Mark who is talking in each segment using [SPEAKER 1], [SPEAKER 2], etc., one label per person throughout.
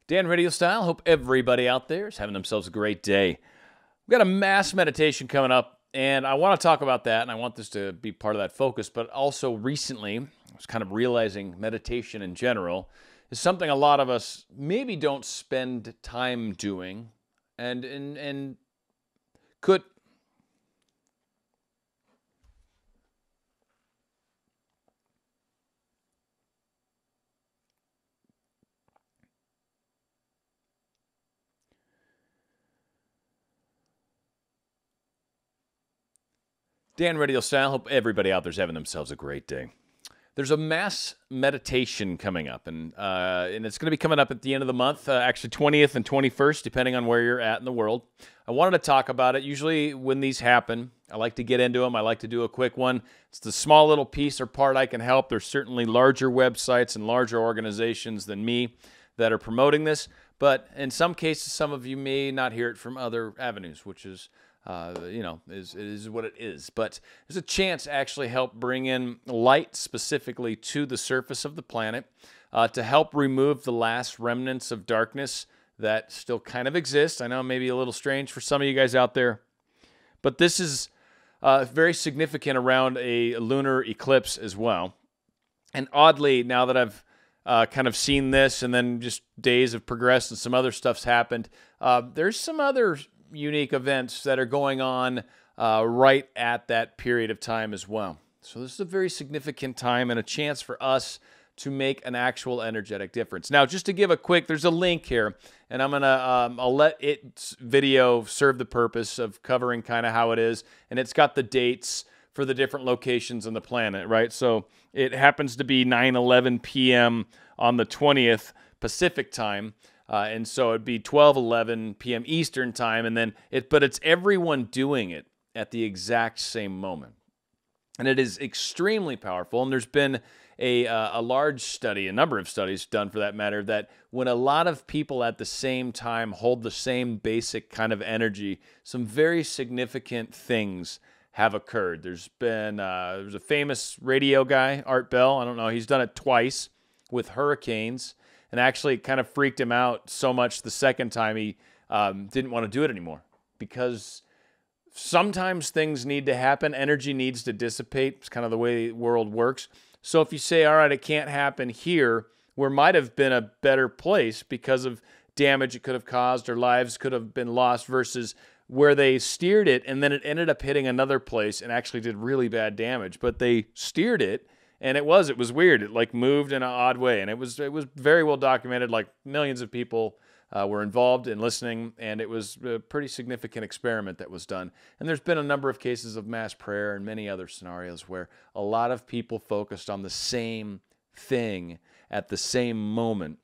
[SPEAKER 1] Dan RadioStyle. Hope everybody out there is having themselves a great day. We've got a mass meditation coming up, and I want to talk about that, and I want this to be part of that focus. But also recently, I was kind of realizing meditation in general is something a lot of us maybe don't spend time doing, and could. Dan RadioStyle. Hope everybody out there's having themselves a great day. There's a mass meditation coming up, and it's going to be coming up at the end of the month, actually 20th and 21st, depending on where you're at in the world. I wanted to talk about it. Usually when these happen, I like to get into them. I like to do a quick one. It's the small little piece or part I can help. There's certainly larger websites and larger organizations than me that are promoting this, but in some cases, some of you may not hear it from other avenues, which is is what it is. But there's a chance to actually help bring in light specifically to the surface of the planet to help remove the last remnants of darkness that still kind of exist. I know it may be a little strange for some of you guys out there, but this is very significant around a lunar eclipse as well. And oddly, now that I've kind of seen this and then just days have progressed and some other stuff's happened, there's some other unique events that are going on right at that period of time as well. So this is a very significant time and a chance for us to make an actual energetic difference. Now, just to give a quick, there's a link here, and I'll let its video serve the purpose of covering kind of how it is, and it's got the dates for the different locations on the planet, right? So it happens to be 9:11 p.m. on the 20th Pacific time. And so it'd be 12:11 p.m. Eastern time, and then but it's everyone doing it at the exact same moment. And it is extremely powerful. And there's been a large study, a number of studies done for that matter, that when a lot of people at the same time hold the same basic kind of energy, some very significant things have occurred. There's a famous radio guy, Art Bell. I don't know. He's done it twice with hurricanes. And actually, it kind of freaked him out so much the second time he didn't want to do it anymore. Because sometimes things need to happen. Energy needs to dissipate. It's kind of the way the world works. So if you say, all right, it can't happen here, where might have been a better place because of damage it could have caused or lives could have been lost, versus where they steered it and then it ended up hitting another place and actually did really bad damage. But they steered it. And it was weird. It like moved in an odd way, and it was very well documented. Like millions of people were involved in listening, and it was a pretty significant experiment that was done. And there's been a number of cases of mass prayer and many other scenarios where a lot of people focused on the same thing at the same moment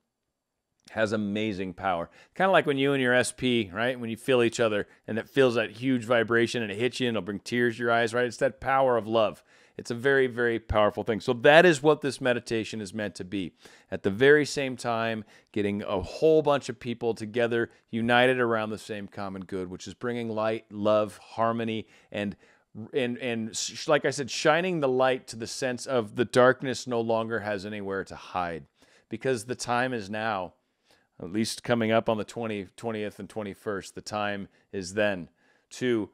[SPEAKER 1] has amazing power. Kind of like when you and your SP, right? When you feel each other and it feels that huge vibration and it hits you and it'll bring tears to your eyes, right? It's that power of love. It's a very, very powerful thing. So that is what this meditation is meant to be. At the very same time, getting a whole bunch of people together, united around the same common good, which is bringing light, love, harmony, and like I said, shining the light to the sense of the darkness no longer has anywhere to hide. Because the time is now, at least coming up on the 20th and 21st, the time is then to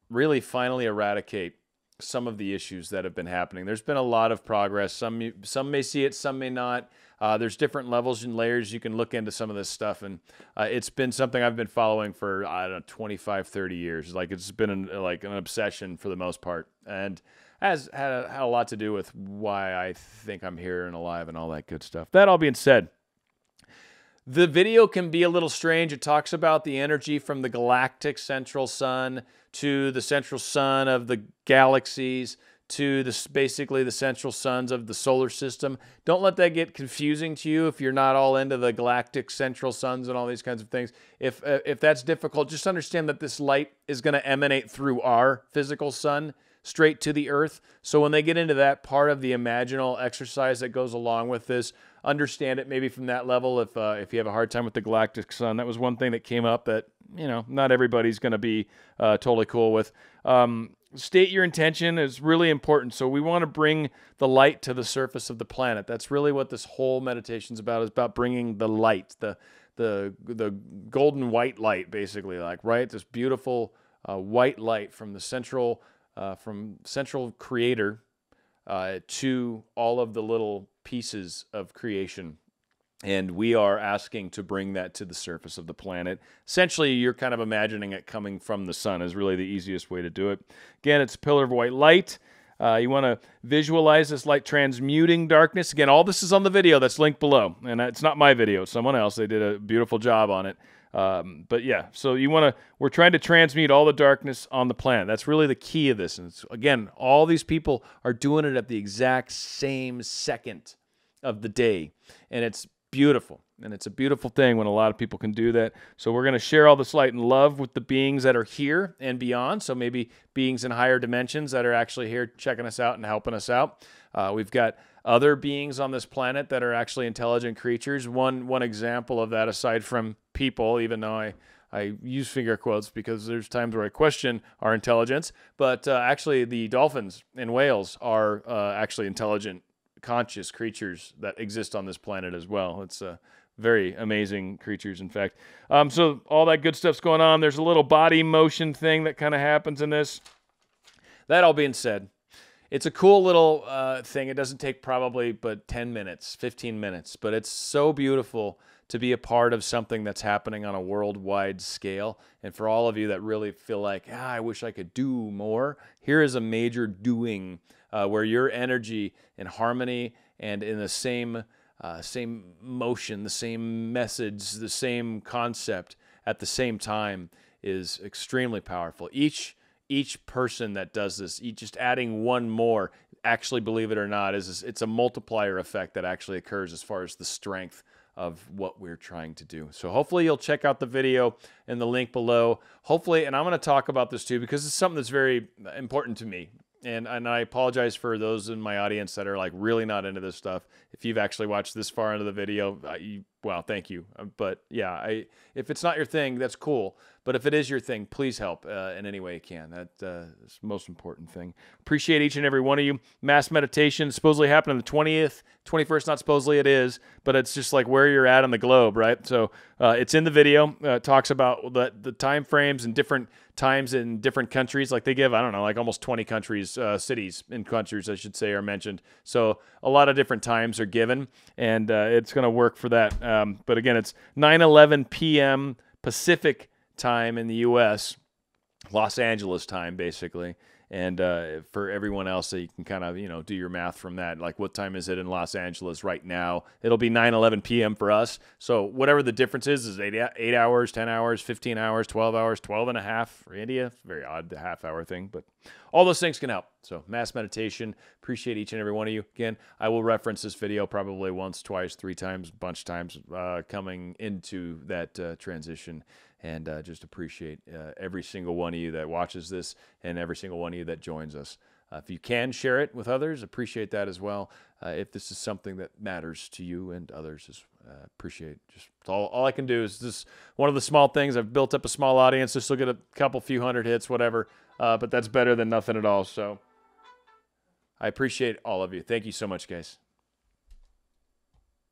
[SPEAKER 1] really finally eradicate some of the issues that have been happening. There's been a lot of progress. Some may see it, some may not. There's different levels and layers. You can look into some of this stuff, and it's been something I've been following for, I don't know, 25, 30 years. Like, it's been an obsession for the most part, and has had a lot to do with why I think I'm here and alive and all that good stuff. That all being said, the video can be a little strange. It talks about the energy from the galactic central sun to the central sun of the galaxies to basically the central suns of the solar system. Don't let that get confusing to you if you're not all into the galactic central suns and all these kinds of things. If that's difficult, just understand that this light is going to emanate through our physical sun straight to the earth. So when they get into that part of the imaginal exercise that goes along with this, understand it maybe from that level. If you have a hard time with the galactic sun, that was one thing that came up that, not everybody's going to be totally cool with. state your intention is really important. So we want to bring the light to the surface of the planet. That's really what this whole meditation is about. Is about bringing the light, the golden white light, basically, like, right? This beautiful white light from the central creator to all of the little pieces of creation. And we are asking to bring that to the surface of the planet. Essentially, you're kind of imagining it coming from the sun is really the easiest way to do it. Again, it's a pillar of white light. You want to visualize this light transmuting darkness. Again, all this is on the video that's linked below. And it's not my video. It's someone else. They did a beautiful job on it. But yeah, so we're trying to transmute all the darkness on the planet. That's really the key of this. And again, all these people are doing it at the exact same second of the day. And it's beautiful. And it's a beautiful thing when a lot of people can do that. So we're going to share all this light and love with the beings that are here and beyond. So maybe beings in higher dimensions that are actually here checking us out and helping us out. We've got other beings on this planet that are actually intelligent creatures. One example of that, aside from people, even though I use finger quotes because there's times where I question our intelligence, but actually the dolphins and whales are actually intelligent, conscious creatures that exist on this planet as well. It's very amazing creatures, in fact. So all that good stuff's going on. There's a little body motion thing that kind of happens in this. That all being said, it's a cool little thing. It doesn't take probably but 10 minutes, 15 minutes, but it's so beautiful to be a part of something that's happening on a worldwide scale. And for all of you that really feel like, I wish I could do more, here is a major doing where your energy and harmony and in the same motion, the same message, the same concept at the same time is extremely powerful. Each person that does this, just adding one more, actually, believe it or not, it's a multiplier effect that actually occurs as far as the strength of what we're trying to do. So hopefully you'll check out the video in the link below. Hopefully, and I'm going to talk about this too because it's something that's very important to me. And I apologize for those in my audience that are like really not into this stuff. If you've actually watched this far into the video, well, thank you. But yeah, if it's not your thing, that's cool. But if it is your thing, please help in any way you can. That's the most important thing. Appreciate each and every one of you. Mass meditation supposedly happened on the 20th, 21st, not supposedly it is, but it's just like where you're at on the globe, right? So it's in the video. It talks about the time frames and different times in different countries. Like they give, I don't know, like almost 20 countries, cities in countries, I should say, are mentioned. So a lot of different times are given, and it's going to work for that. But again, it's 9:11 p.m. Pacific time in the U.S., Los Angeles time, basically. And for everyone else, so you can kind of, do your math from that. Like, what time is it in Los Angeles right now? It'll be 9:11 p.m. for us. So whatever the difference is 8 hours, 10 hours, 15 hours, 12 hours, 12 and a half for India. Very odd, the half-hour thing. But all those things can help. So mass meditation, appreciate each and every one of you. Again, I will reference this video probably once, twice, 3 times, a bunch of times coming into that transition. And just appreciate every single one of you that watches this and every single one of you that joins us. If you can share it with others, appreciate that as well. If this is something that matters to you and others, appreciate just all I can do is this one of the small things. I've built up a small audience. This will get a few hundred hits, whatever. But that's better than nothing at all. So I appreciate all of you. Thank you so much, guys.